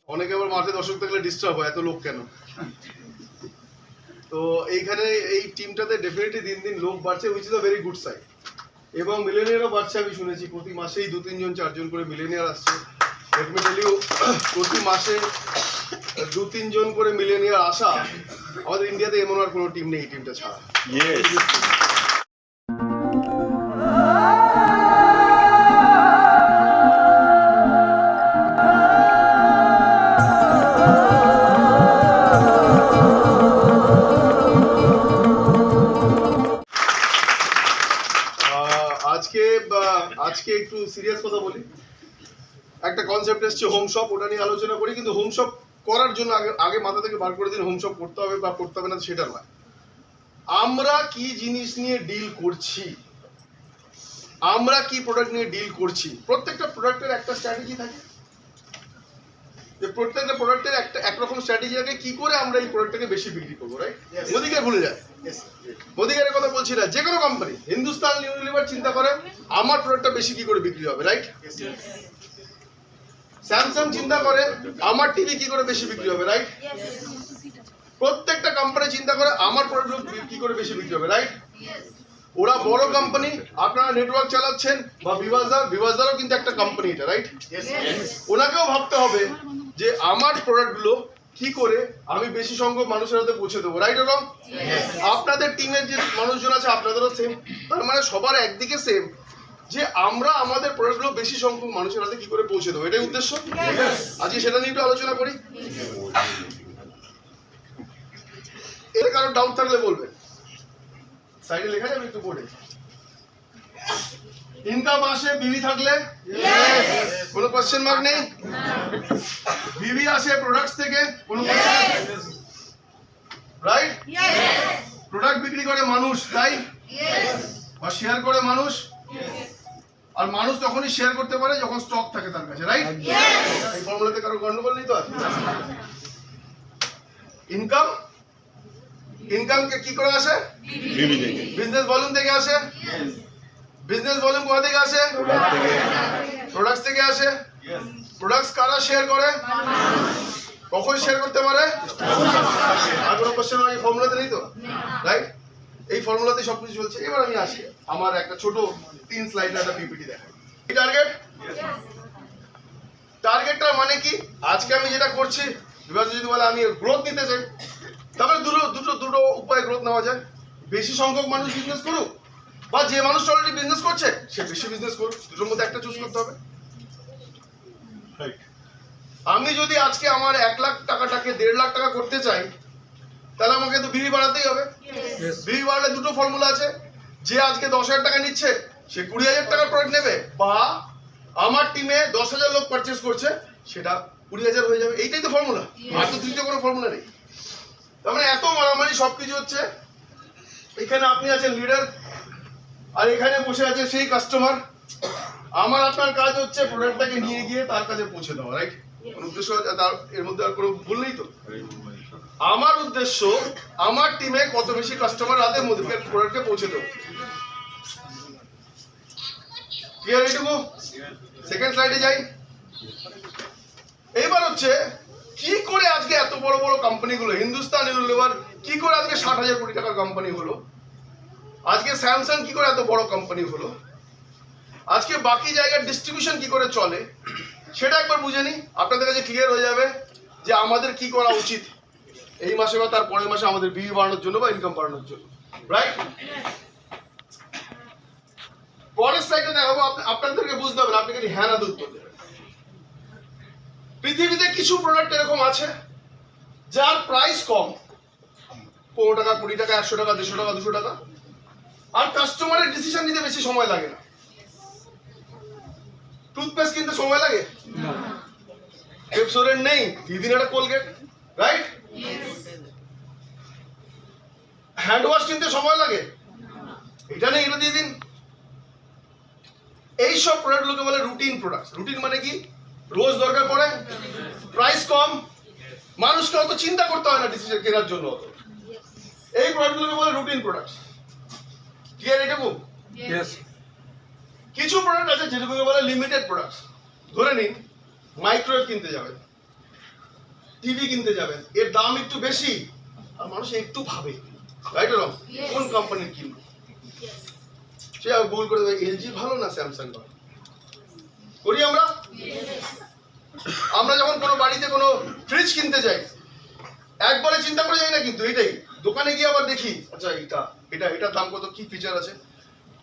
অনেকে আবার মাঠে দর্শক থাকলে ডিস্টার্ব হয়, এত লোক কেন? তো এইখানে এই টিমটাতে ডেফিনেটলি দিন দিন লোক বাড়ছে, which is a very good sign. এবং মিলেনিয়ারও বাড়ছে, আমি শুনেছি প্রতি মাসেই 2-3 জন 4 জন করে মিলেনিয়ার আসছে। লেট মি টেল ইউ, প্রতি মাসে 2-3 জন করে মিলেনিয়ার আসা আমাদের ইন্ডিয়াতে এমন আর কোনো টিম নেই এই টিমটা ছাড়া। আজকে একটু সিরিয়াস কথা বলি। একটা কনসেপ্ট এসছে হোম শপ, ওটা নিয়ে আলোচনা করি। কিন্তু হোম শপ করার জন্য আগে মাথা থেকে বার করে দিন হোম শপ করতে হবে বা করতে হবে না, সেটা নয়। আমরা কি জিনিস নিয়ে ডিল করছি, আমরা কি প্রোডাক্ট নিয়ে ডিল করছি, প্রত্যেকটা প্রোডাক্টের একটা স্ট্র্যাটেজি থাকে। যে প্রত্যেকটা প্রোডাক্টের একটা একরকম স্ট্র্যাটেজি থাকে, কি করে আমরা এই প্রোডাক্টটাকে বেশি বিক্রি করবো, রাইট? মোদিকে ভুলে যায়, মোদিকের কথা বলছি না, যে কোনো কোম্পানি, হিন্দুস্তান ইউনিলিভার চিন্তা করে আমার প্রোডাক্টটা বেশি কি করে বিক্রি হবে, রাইট? স্যামসাং চিন্তা করে আমার টিভি কি করে বেশি বিক্রি হবে, রাইট? প্রত্যেকটা কোম্পানি চিন্তা করে আমার প্রোডাক্ট কি করে বেশি বিক্রি হবে, রাইট? ওরা বড় কোম্পানি, আপনারা নেটওয়ার্ক চালাচ্ছেন বা বিভাজদারও কিন্তু একটা কোম্পানি এটা, রাইট? ওনাকেও ভাবতে হবে যে আমার প্রোডাক্টগুলো কি করে আমি বেশি সংখ্যক মানুষের হাতে পৌঁছে দেবো, রাইট? এবং আপনাদের টিমের যে মানুষজন আছে আপনাদেরও সেম। তার মানে সবার একদিকে সেম, যে আমরা আমাদের প্রোডাক্টগুলো বেশি সংখ্যক মানুষের হাতে কি করে পৌঁছে দেবো, এটাই উদ্দেশ্য। আজকে সেটা নিয়ে একটু আলোচনা করি। এর কারো ডাউট থাকলে বলবেন, সাইডে লেখা যাবে একটু বোর্ডে। ইনকাম আসে বিবি থাকলে, কোনো কোশ্চেন মার্ক নেই। বিবি আসে প্রোডাক্টস থেকে, কোনো কোশ্চেন, রাইট? প্রোডাক্ট বিক্রি করে মানুষ, তাই? বা শেয়ার করে মানুষ, আর মানুষ তখনই শেয়ার করতে পারে যখন স্টক থাকে তার কাছে, রাইট? এই ফর্মুলাতে কারো গন্ডগোল নেই তো? ইনকাম, ইনকামকে কি করে আসে? বিজনেস ভলিউম থেকে আসে। বিজনেস ভলিউম কোথা থেকে আসে? প্রোডাক্টস থেকে আসে। প্রোডাক্টস কারা শেয়ার করে? কখন শেয়ার করতে পারে? আর কোনো কোশ্চেন এই ফর্মুলাতে নেই তো, রাইট? এই ফর্মুলাতে সবকিছু চলছে। এবার আমি আসি আমার একটা ছোট 3 স্লাইডের একটা পিপিটি দেখাই। টার্গেট, টার্গেটটা মানে কি? আজকে আমি যেটা করছি, বিভাগ যদি বলে আমি গ্রোথ নিতে চাই, তাহলে দুটো উপায়ে গ্রোথ নেওয়া যায়। বেশি সংখ্যক মানুষ বিজনেস করুক, বা যে মানুষ অলরেডি বিজনেস করছে সে বেশি বিজনেস করুক, দুটোর মধ্যে একটা চুজ করতে হবে। আমি যদি আজকে আমার 1 লাখ টাকাটাকে 1.5 লাখ টাকা করতে চাই, তাহলে আমাকে তো বিবি বাড়াতেই হবে। বিবি বাড়ালে দুটো ফর্মুলা আছে, যে আজকে 10,000 টাকা নিচ্ছে সে 20,000 টাকার প্রোডাক্ট নেবে, বা আমার টিমে 10,000 লোক পারচেস করছে সেটা 20,000 হয়ে যাবে। এইটাই তো ফর্মুলা, আর তো তৃতীয় কোনো ফর্মুলা নেই। তার মানে এত মারামারি সবকিছু হচ্ছে। এখানে আপনি আছেন লিডার, আর এখানে বসে আছে সেই কাস্টমার। আমার আপনার কাজ হচ্ছে প্রোডাক্টটাকে নিয়ে গিয়ে তার কাছে পৌঁছে দেওয়া, রাইট? উদ্দেশ্য তার, এর মধ্যে আর কোনো ভুল নেই তো। আমার উদ্দেশ্য আমার টিমে কত বেশি কাস্টমার হাতে মোদিকের প্রোডাক্টকে পৌঁছে দেবো। ক্লিয়ার এইটুকু? সেকেন্ড স্লাইডে যাই। এইবার হচ্ছে কি করে আজকে এত বড় বড় কোম্পানিগুলো, হিন্দুস্তান ইউনিলিভার কি করে আজকে 60,000 কোটি টাকার কোম্পানি হলো, আজকে স্যামসাং কি করে এত বড় কোম্পানি হলো, আজকে বাকি জায়গার ডিস্ট্রিবিউশন কি করে চলে, সেটা একবার বুঝে নিই। আপনাদের কাছে ক্লিয়ার হয়ে যাবে যে আমাদের কি করা উচিত এই মাসে বা তার পরের মাসে আমাদের বিবি বাড়ানোর জন্য বা ইনকাম বাড়ানোর জন্য, রাইট? পরের স্লাইডে দেখাবো, আপনাদেরকে বুঝতে হবে, আপনি খালি হ্যাঁ না উত্তর দেবেন। পৃথিবীতে কিছু প্রোডাক্ট এরকম আছে যার প্রাইস কম, 15 টাকা, 20 টাকা, 100 টাকা, 150 টাকা, 200 টাকা, আর কাস্টমারের ডিসিশন নিতে বেশি সময় লাগে না। টুথপেস্ট কিনতে সময় লাগে না, পেপসোডেন্ট নেই, দিদিন একটা কোলগেট, রাইট? হ্যান্ড ওয়াশ কিনতে সময় লাগে, এটা নেই, এটা দিয়ে দিন। এইসব প্রোডাক্টগুলোকে বলে রুটিন প্রোডাক্ট। রুটিন মানে কি? রোজ দরকার পড়ে, প্রাইস কম, মানুষকে অত চিন্তা করতে হয় না ডিসিশন কেনার জন্য। এই প্রোডাক্টগুলোকে বলে রুটিন প্রোডাক্ট। ক্লিয়ার এটুকু? কিছু প্রোডাক্ট আছে যেগুলোকে বলে লিমিটেড প্রোডাক্ট। ধরে নিন মাইক্রোওয়েভ কিনতে যাবেন, টিভি কিনতে যাবেন, এর দাম একটু বেশি, আর মানুষ একটু ভাবে, রাইট রং, কোন কোম্পানির কিনবো। সে ভুল করে দেবে এলজি ভালো না স্যামসাং ভালো। করি আমরা? আমরা যখন কোনো বাড়িতে কোনো ফ্রিজ কিনতে যাই, একবারে চিন্তা করে যাই না কিন্তু, এটাই দোকানে গিয়ে আবার দেখি, আচ্ছা এটার দাম কত, কি ফিচার আছে।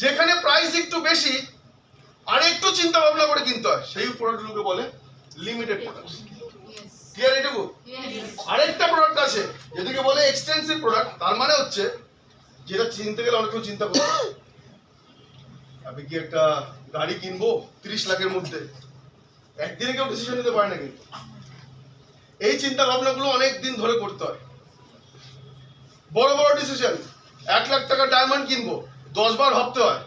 যেখানে প্রাইস একটু বেশি আর একটু চিন্তা ভাবনা করে কিনতে হয়, সেই প্রোডাক্টগুলোকে বলে লিমিটেড প্রোডাক্ট। ক্লিয়ার এটুকু? আরেকটা প্রোডাক্ট আছে যেটাকে বলে এক্সটেন্সিভ প্রোডাক্ট। তার মানে হচ্ছে যেটা চিনতে গেলে অনেক কিছু চিন্তা করতে হয়। আমি কি একটা গাড়ি কিনবো 30 লাখের মধ্যে, একদিনে কেউ ডিসিশন নিতে পারে না কিন্তু। এই চিন্তা ভাবনাগুলো অনেক দিন ধরে করতে হয়। বড় বড় ডিসিশন, 1 লাখ টাকা ডায়মন্ড কিনবো 10 বার ভাবতে হয়।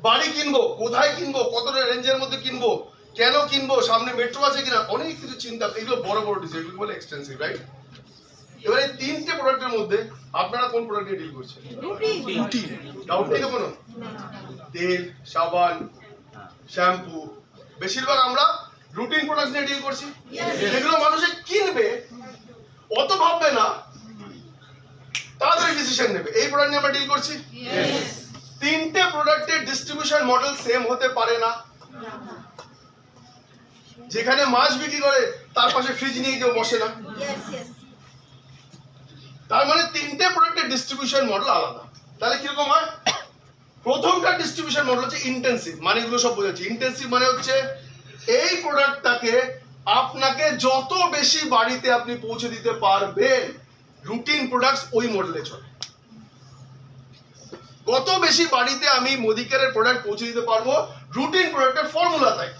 বাড়ি কিনবো, কোথায় কিনবো, কতটা রেঞ্জের মধ্যে কিনবো, কেন কিনবো, সামনে মেট্রো আছে কিনা, অনেক কিছু চিন্তা। এগুলো বড় বড় ডিসিশন, এগুলো বলে এক্সটেন্সিভ, রাইট? এবারে 3টে প্রোডাক্টের মধ্যে আপনারা কোন প্রোডাক্ট নিয়ে ডিল করছেন? রুটিন। ডাউট নেই তো কোনো? তেল, সাবান, শ্যাম্পু, বেশিরভাগ আমরা রুটিন প্রোডাক্ট নিয়ে ডিল করছি। যেগুলো মানুষে কিনবে, অত ভাববে না, তাড়াতাড়ি ডিসিশন নেবে, এই প্রোডাক্ট নিয়ে আমরা ডিল করছি। 3টে প্রোডাক্টের ডিস্ট্রিবিউশন মডেল সেম হতে পারে না। যেখানে মাছ বিক্রি করে তার পাশে ফ্রিজ নিয়ে কেউ বসে না। তার মানে 3টে প্রোডাক্টের ডিস্ট্রিবিউশন মডেল আলাদা। তাহলে কিরকম হয়? প্রথমটা ডিস্ট্রিবিউশন মডেল হচ্ছে ইন্টেন্সিভ, মানে এগুলো সব বোঝাচ্ছি। ইন্টেন্সিভ মানে হচ্ছে এই প্রোডাক্টটাকে আপনাকে যত বেশি বাড়িতে আপনি পৌঁছে দিতে পারবেন, রুটিন প্রোডাক্টস ওই মডেলে চলে। কত বেশি বাড়িতে আমি মুদিকেরের প্রোডাক্ট পৌঁছে দিতে পারবো, রুটিন প্রোডাক্টের ফর্মুলা তাই।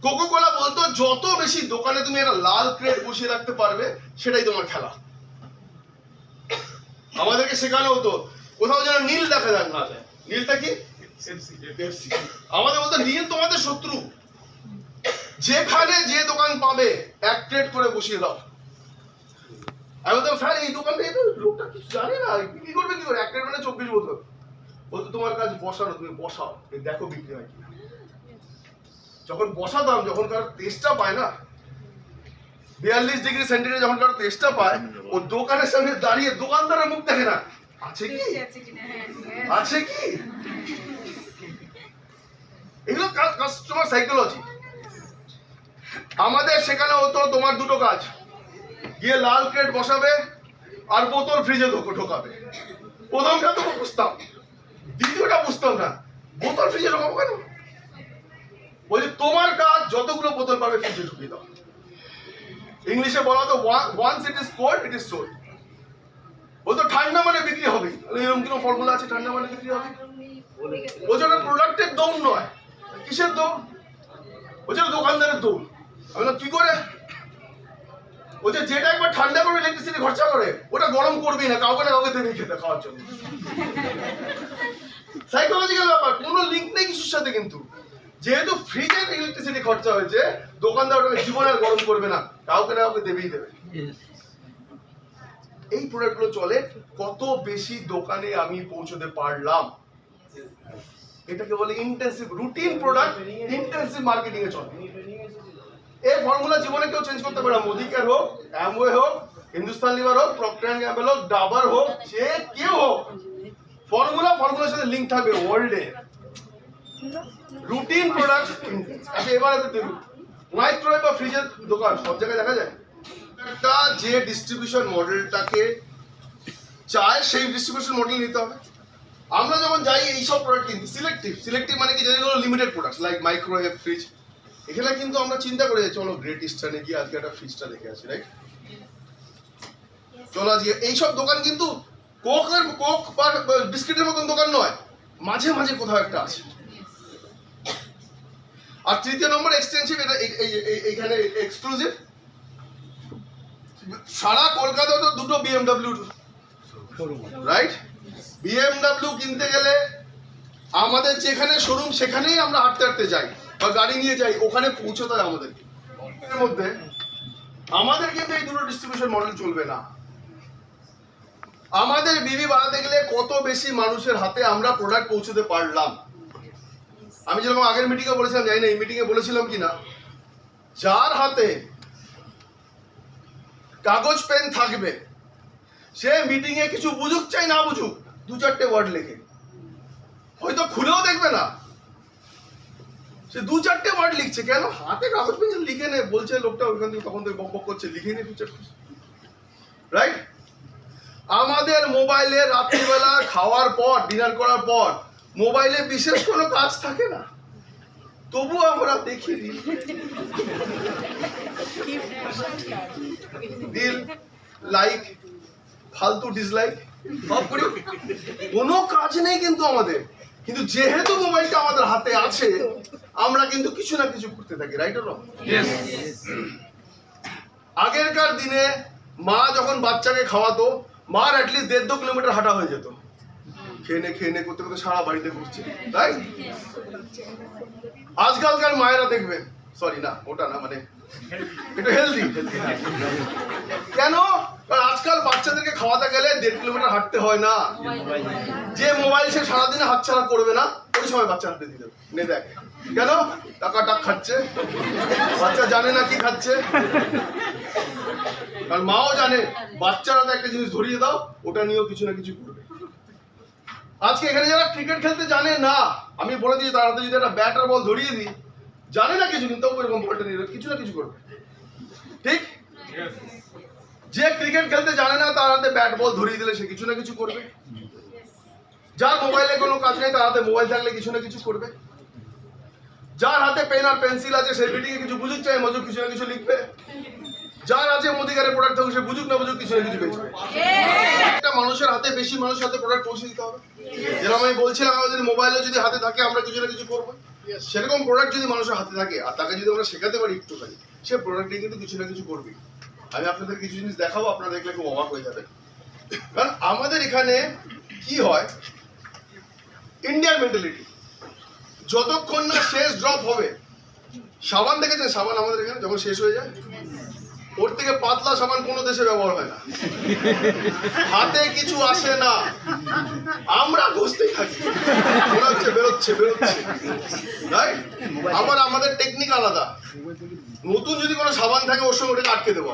কোকোকোলা বলতো যত বেশি দোকানে তুমি একটা লাল ক্রেট বসিয়ে রাখতে পারবে, সেটাই তোমার খেলা। আমাদেরকে শেখানো হতো কোথাও যেন নীল দেখা যাক না যায়। নীলটা কি? পেপসি। আমাদের বলতো নীল তোমাদের শত্রু, যেখানে যে দোকান পাবে 1 ক্রেট করে বসিয়ে দাও। আমি বলতাম স্যার এই দোকানটা এই লোকটা কিছু জানে না, কি করবে, কি করে 1 ক্রেট মানে 24 বোতল। বলতো তোমার কাজ বসানো, তুমি বসাও, দেখো বিক্রি হয় কিনা। যখন বসাতাম, যখন কারো টেস্টটা পায় না, 42 ডিগ্রি সেন্টিগ্রেড যখন কারো টেস্টটা পায়, ও দোকানের সামনে দাঁড়িয়ে দোকানদারের মুখ দেখে না, আছে কি আছে কি। এগুলো কাস্টমার সাইকোলজি। আমাদের সেখানে হতো তোমার দুটো কাজ, গিয়ে লাল ক্রেট বসাবে আর বোতল ফ্রিজে ঢোকাবে। প্রথমটা তো বুঝতাম, দ্বিতীয়টা বুঝতাম না, বোতল ফ্রিজে ঢোকাবো কেন। বলছি তোমার কাজ যতগুলো বোতল পাবে ফ্রিজে ঢুকিয়ে দাও। ইংলিশে বলা তো once it is cold it is sold. বলতো ঠান্ডা মানে বিক্রি হবে, এরকম কোনো ফর্মুলা আছে ঠান্ডা মানে বিক্রি হবে? ওই জন্য প্রোডাক্টের দৌড় নয়, কিসের দৌড়? ওই জন্য দোকানদারের দৌড়। আমি কি করে? ওই যে যেটা একবার ঠান্ডা করবে ইলেকট্রিসিটি খরচা করে, ওটা গরম করবি না, কাউকে না কাউকে দেবে খেতে খাওয়ার জন্য। সাইকোলজিক্যাল ব্যাপার, কোনো লিঙ্ক নেই কিছুর সাথে। কিন্তু যেহেতু ফ্রিজের ইলেকট্রিসিটি খরচা হয়েছে, দোকানদার ওটাকে জীবনে আর গরম করবে না, কাউকে না কাউকে দেবেই দেবে। এই প্রোডাক্টগুলো চলে কত বেশি দোকানে আমি পৌঁছতে পারলাম, এটাকে বলে intensive routine product. Intensive marketing এ চলে। এই ফর্মুলা জীবনে কেউ চেঞ্জ করতে পারে না। মোদিকের হোক, অ্যামওয়ে হোক, হিন্দুস্তান লিভার হোক, প্রক্টার এন্ড গ্যাম্বল হোক, ডাবার হোক, যে কেউ হোক, ফর্মুলার সাথে লিঙ্ক থাকবে ওয়ার্ল্ডে। Routine product. আচ্ছা এবার দেখুন, মাইক্রোওয়েভ বা ফ্রিজের দোকান সব জায়গায় দেখা যায়। একটা যে ডিস্ট্রিবিউশন মডেলটাকে চায়, সেই ডিস্ট্রিবিউশন মডেল নিতে হবে। আমরা যখন যাই এইসব প্রোডাক্ট কিনতে, সিলেক্টিভ মানে কি, যেগুলো limited products like microwave, fridge, এখানে কিন্তু আমরা চিন্তা করে চলো গ্রেট ইস্টার্নে গিয়ে আজকে একটা ফ্রিজটা দেখে আসি, রাইট? চলো আজকে এইসব দোকান কিন্তু কোক বা বিস্কিটের মতন দোকান নয়, মাঝে মাঝে কোথাও একটা আছে। আর তৃতীয় নম্বর এক্সটেন্সিভ, এটা এইখানে এক্সক্লুসিভ। সারা কলকাতায় তো দুটো BMW, রাইট? BMW কিনতে গেলে আমাদের যেখানে শোরুম সেখানেই আমরা হাঁটতে হাঁটতে যাই বা গাড়ি নিয়ে যাই, ওখানে পৌঁছতে হয় আমাদেরকে। এর মধ্যে আমাদের কিন্তু এই দুটো ডিস্ট্রিবিউশন মডেল চলবে না। আমাদের বিবি বাড়াতে গেলে কত বেশি মানুষের হাতে আমরা প্রোডাক্ট পৌঁছতে পারলাম। আমি যেরকম আগের মিটিংয়ে বলেছিলাম, জানি না এই মিটিংয়ে বলেছিলাম কিনা, যার হাতে কাগজ পেন থাকবে সে মিটিং এ কিছু বুঝুক চাই না বুঝুক 2-4টে ওয়ার্ড লেখে, হয়তো খুলেও দেখবে না, সে 2-4টে ওয়ার্ড লিখছে। কেন? হাতে কাগজ পেন লিখে নে বলছে লোকটা, ওইখান থেকে তখন থেকে বক বক করছে, লিখে নে 2-4টে, রাইট? আমাদের মোবাইলে রাত্রিবেলা খাওয়ার পর, ডিনার করার পর মোবাইলে বিশেষ কোনো কাজ থাকে না, তবু আমরা দেখি রিল, লাইক, ফালতু ডিসলাইক সব করি, কোনো কাজ নেই কিন্তু আমাদের। কিন্তু যেহেতু মোবাইলটা আমাদের হাতে আছে আমরা কিন্তু কিছু না কিছু করতে থাকি, রাইট অর রং? আগেরকার দিনে মা যখন বাচ্চাকে খাওয়াতো, মার অ্যাটলিস্ট 1.5-2 কিলোমিটার হাঁটা হয়ে যেত, খেয়ে নে করতে করতে সারা বাড়িতে ঘুরছে, তাই? আজকালকার মায়েরা দেখবেন, সরি না ওটা না, মানে একটু হেলদি। কেন? কারণ আজকাল বাচ্চাদেরকে খাওয়াতে গেলে 1.5 কিলোমিটার হাঁটতে হয় না। যে মোবাইল সে সারাদিনে হাতছাড়া করবে না, ওই সময় বাচ্চা হাতে দিয়ে দেবে, নে দেখ। কেন? টাকা খাচ্ছে, বাচ্চা জানে না কি খাচ্ছে, কারণ মাও জানে বাচ্চারা তো একটা জিনিস ধরিয়ে দাও, ওটা নিয়েও কিছু না কিছু করবে। আজকে এখানে যারা ক্রিকেট খেলতে জানে না, আমি বলে দিই তার হাতে যদি একটা ব্যাট আর বল ধরিয়ে দিই, জানে না কিছু কিন্তু ওইরকম বলটা নিয়ে কিছু না কিছু করবে, ঠিক? যে ক্রিকেট খেলতে জানে না তার হাতে ব্যাট বল ধরিয়ে দিলে সে কিছু না কিছু করবে। যার মোবাইলে কোনো কাজ নেই তার হাতে মোবাইল থাকলে কিছু না কিছু করবে। যার হাতে পেন আর পেন্সিল আছে সে মিটিং এ কিছু বুঝুক চাই মজুক কিছু না কিছু লিখবে। যার আছে মুদিখানার প্রোডাক্ট থাকুক সে বুঝুক না বুঝুক কিছু না কিছু বেচবে। একটা মানুষের হাতে বেশি মানুষের হাতে প্রোডাক্ট পৌঁছে দিতে হবে। যেরকম আমি বলছিলাম আমাদের মোবাইলে যদি হাতে থাকে আমরা কিছু না কিছু করবো, সেরকম প্রোডাক্ট যদি মানুষের হাতে থাকে আর তাকে যদি আমরা শেখাতে পারি একটুখানি, সে প্রোডাক্ট নিয়ে কিন্তু কিছু না কিছু করবে। আমি আপনাদের কিছু জিনিস দেখাবো, আপনারা দেখলে খুব অবাক হয়ে যাবে। কারণ আমাদের এখানে কি হয়, ইন্ডিয়ান মেন্টালিটি, যতক্ষণ না শেষ ড্রপ হবে, সাবান দেখেছেন সাবান আমাদের এখানে যখন শেষ হয়ে যায়, ওর থেকে পাতলা সাবান কোনো দেশে ব্যবহার হয় না, হাতে কিছু আসে না, আমরা ঘষতেই থাকি, মনে হচ্ছে বেরোচ্ছে বেরোচ্ছে, তাই? আবার আমাদের টেকনিক আলাদা, নতুন যদি কোনো সাবান থাকে ওর সঙ্গে ওটাকে আটকে দেবো।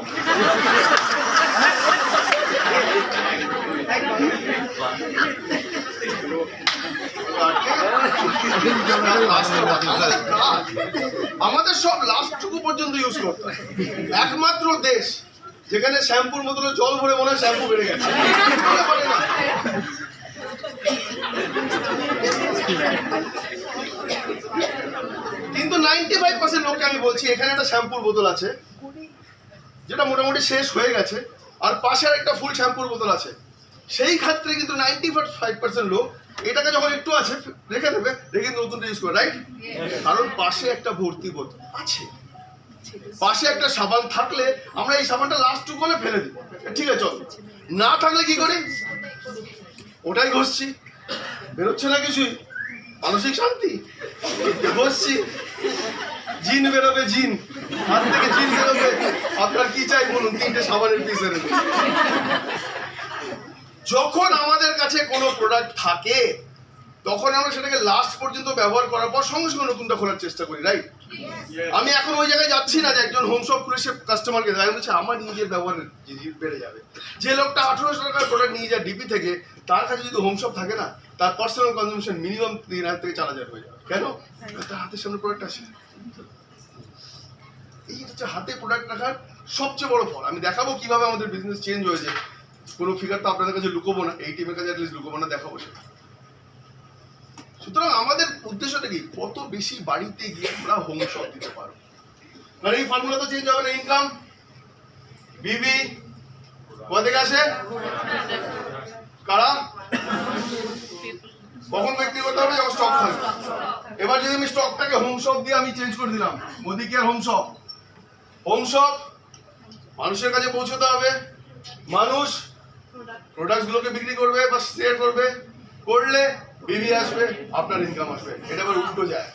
আমাদের সব লাস্টটুকু পর্যন্ত ইউজ করতে হয়। একমাত্র দেশ যেখানে শ্যাম্পুর মতন জল ভরে মনে হয় শ্যাম্পু বেড়ে গেছে, কিন্তু 95% লোককে আমি বলছি এখানে একটা শ্যাম্পুর বোতল আছে যেটা মোটামুটি শেষ হয়ে গেছে, আর পাশে একটা ফুল শ্যাম্পুর বোতল আছে। সেই ক্ষেত্রে কিন্তু 95% লোক এটাকে যখন একটু আছে রেখে দেবে, রেখে নতুনটা ইউজ করে, রাইট? কারণ পাশে একটা ভর্তি বোতল আছে, পাশে একটা সাবান থাকলে আমরা এই সাবানটা লাস্টটুকু বলে ফেলে দিই, ঠিক আছে চল। না থাকলে কি করি, ওটাই ঘষছি, বেরোচ্ছে না কিছুই, মানসিক শান্তি, ঘষছি, জিন বেরোবে, জিন হাত থেকে জিন বেরোবে, আপনার কি চাই বলুন, 3টে সাবানের পিস এনে দিন। যখন আমাদের কাছে কোনো প্রোডাক্ট থাকে তখন আমরা সেটাকে লাস্ট পর্যন্ত ব্যবহার করার পর সঙ্গে সঙ্গে নতুনটা খোলার চেষ্টা করি, রাইট? আমি এখন ওই জায়গায় যাচ্ছি না যে একজন হোম শপ খুলে সে কাস্টমারকে দেয়, বলছে আমার নিজের ব্যবহারের বেড়ে যাবে। যে লোকটা 1800 টাকার প্রোডাক্ট নিয়ে যায় ডিপি থেকে, তার কাছে যদি হোম শপ থাকে না, তার পার্সোনাল কনজাম্পশন মিনিমাম 3000 থেকে 4000 হয়ে যাবে। কেন? তার হাতের সামনে প্রোডাক্ট আছে। এই হচ্ছে হাতে প্রোডাক্ট রাখার সবচেয়ে বড় ফল। আমি দেখাবো কিভাবে আমাদের বিজনেস চেঞ্জ হয়েছে। কোনো ফিগার তো আপনাদের কাছে লুকোবো না, এই টিমের কাছে অ্যাটলিস্ট লুকোবো না, দেখাবো সেটা। সুতরাং আমাদের উদ্দেশ্যটা কি, কত বেশি বাড়িতে গিয়ে আমরা হোম শপ দিতে পারবো। কারণ এই ফর্মুলা তো চেঞ্জ হবে না। ইনকাম বিবি কোথা থেকে আসে, কারা, কখন বিক্রি করতে হবে, যখন স্টক থাকবে। এবার যদি আমি স্টকটাকে হোম শপ দিয়ে আমি চেঞ্জ করে দিলাম, Modi care home shop, home shop মানুষের কাছে পৌঁছতে হবে, মানুষ প্রোডাক্টস গুলোকে বিক্রি করবে বা শেয়ার করবে, করলে বিবি আসবে, আপনার ইনকাম আসবে। এটা আবার উল্টো যায়।